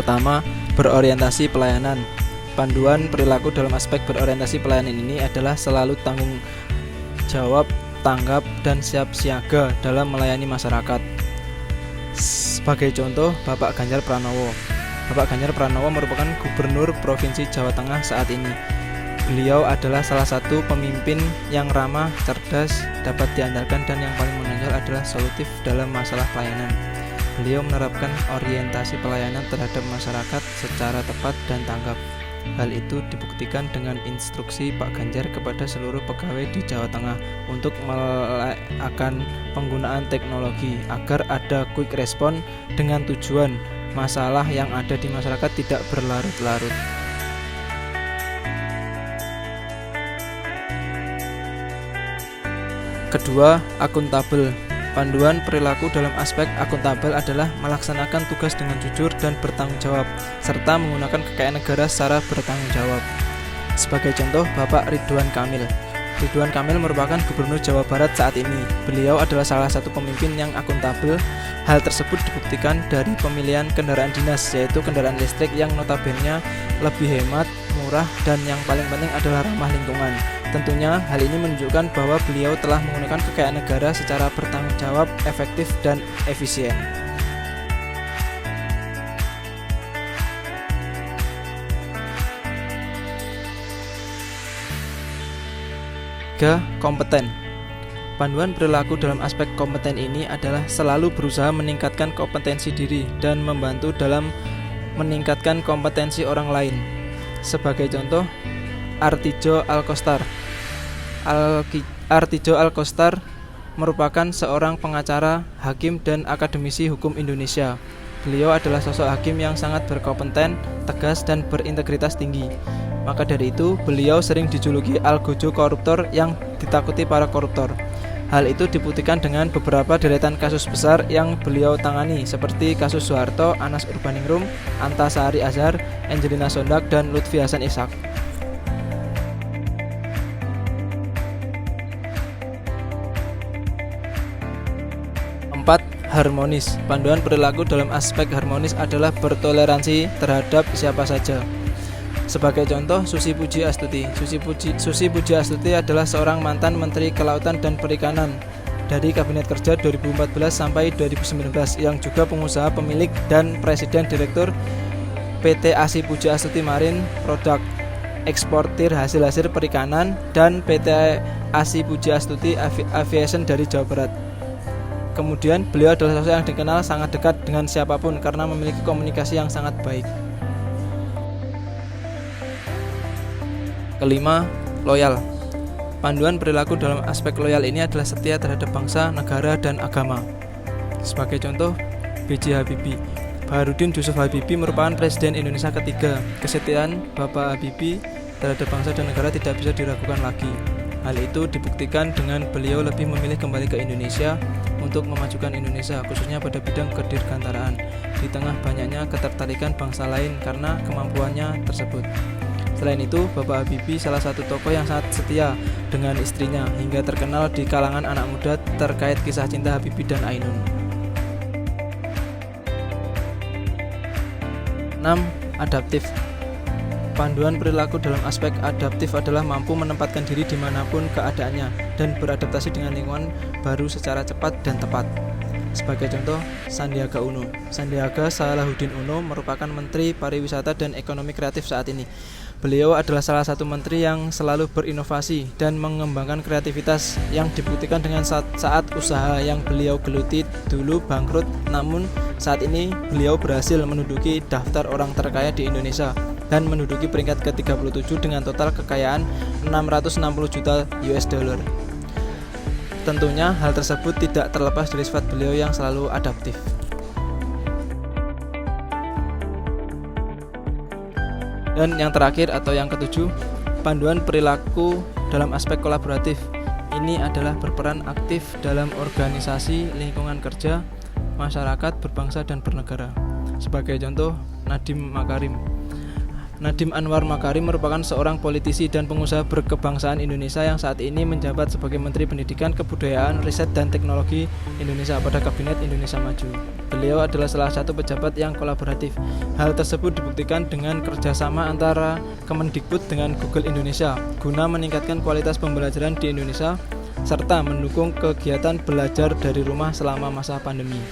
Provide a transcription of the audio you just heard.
pertama, berorientasi pelayanan. Panduan perilaku dalam aspek berorientasi pelayanan ini adalah selalu tanggung jawab, tanggap, dan siap siaga dalam melayani masyarakat. Sebagai contoh, Bapak Ganjar Pranowo. Bapak Ganjar Pranowo merupakan Gubernur Provinsi Jawa Tengah saat ini. Beliau adalah salah satu pemimpin yang ramah, cerdas, dapat diandalkan, dan yang paling menonjol adalah solutif dalam masalah pelayanan. Beliau menerapkan orientasi pelayanan terhadap masyarakat secara tepat dan tanggap. Hal itu dibuktikan dengan instruksi Pak Ganjar kepada seluruh pegawai di Jawa Tengah untuk melakukan penggunaan teknologi agar ada quick response dengan tujuan masalah yang ada di masyarakat tidak berlarut-larut. Kedua, akuntabel. Panduan perilaku dalam aspek akuntabel adalah melaksanakan tugas dengan jujur dan bertanggung jawab, serta menggunakan kekayaan negara secara bertanggung jawab. Sebagai contoh, Bapak Ridwan Kamil. Ridwan Kamil merupakan Gubernur Jawa Barat saat ini. Beliau adalah salah satu pemimpin yang akuntabel. Hal tersebut dibuktikan dari pemilihan kendaraan dinas, yaitu kendaraan listrik yang notabene lebih hemat, murah, dan yang paling penting adalah ramah lingkungan. Tentunya hal ini menunjukkan bahwa beliau telah menggunakan kekayaan negara secara bertanggung jawab, efektif, dan efisien. Ketiga, kompeten. Panduan perilaku dalam aspek kompeten ini adalah selalu berusaha meningkatkan kompetensi diri dan membantu dalam meningkatkan kompetensi orang lain. Sebagai contoh, Artijo Alkostar. Artijo Alkostar merupakan seorang pengacara, hakim, dan akademisi hukum Indonesia. Beliau adalah sosok hakim yang sangat berkompeten, tegas, dan berintegritas tinggi. Maka dari itu, beliau sering dijuluki Algojo koruptor yang ditakuti para koruptor. Hal itu dibuktikan dengan beberapa deretan kasus besar yang beliau tangani, seperti kasus Soeharto, Anas Urbaningrum, Antasari Azhar, Angelina Sondag, dan Lutfi Hasan Ishak. 4. Harmonis. Panduan perilaku dalam aspek harmonis adalah bertoleransi terhadap siapa saja. Sebagai contoh, Susi Puji Astuti. Susi Puji Astuti adalah seorang mantan Menteri Kelautan dan Perikanan dari Kabinet Kerja 2014 sampai 2019 yang juga pengusaha pemilik dan presiden direktur PT ASI Puji Astuti Marine Product, eksportir hasil-hasil perikanan, dan PT ASI Puji Astuti Aviation dari Jawa Barat. Kemudian beliau adalah sosok yang dikenal sangat dekat dengan siapapun karena memiliki komunikasi yang sangat baik. Kelima, loyal. Panduan perilaku dalam aspek loyal ini adalah setia terhadap bangsa, negara, dan agama. Sebagai contoh, B.J. Habibie. Baharudin Yusuf Habibie merupakan Presiden Indonesia ketiga. Kesetiaan Bapak Habibie terhadap bangsa dan negara tidak bisa diragukan lagi. Hal itu dibuktikan dengan beliau lebih memilih kembali ke Indonesia untuk memajukan Indonesia, khususnya pada bidang kedirgantaraan, di tengah banyaknya ketertarikan bangsa lain karena kemampuannya tersebut. Selain itu, Bapak Habibie salah satu tokoh yang sangat setia dengan istrinya, hingga terkenal di kalangan anak muda terkait kisah cinta Habibie dan Ainun. 6. Adaptif. Panduan perilaku dalam aspek adaptif adalah mampu menempatkan diri dimanapun keadaannya dan beradaptasi dengan lingkungan baru secara cepat dan tepat. Sebagai contoh, Sandiaga Uno. Sandiaga Salahuddin Uno merupakan Menteri Pariwisata dan Ekonomi Kreatif saat ini. Beliau adalah salah satu menteri yang selalu berinovasi dan mengembangkan kreativitas yang dibuktikan dengan saat usaha yang beliau geluti dulu bangkrut, namun saat ini beliau berhasil menduduki daftar orang terkaya di Indonesia dan menduduki peringkat ke-37 dengan total kekayaan 660 juta $. Tentunya hal tersebut tidak terlepas dari sifat beliau yang selalu adaptif. Dan yang terakhir atau yang ketujuh, panduan perilaku dalam aspek kolaboratif. Ini adalah berperan aktif dalam organisasi, lingkungan kerja, masyarakat, berbangsa, dan bernegara. Sebagai contoh, Nadiem Makarim. Nadiem Anwar Makarim merupakan seorang politisi dan pengusaha berkebangsaan Indonesia yang saat ini menjabat sebagai Menteri Pendidikan, Kebudayaan, Riset, dan Teknologi Indonesia pada Kabinet Indonesia Maju. Beliau adalah salah satu pejabat yang kolaboratif. Hal tersebut dibuktikan dengan kerjasama antara Kemendikbud dengan Google Indonesia guna meningkatkan kualitas pembelajaran di Indonesia serta mendukung kegiatan belajar dari rumah selama masa pandemi.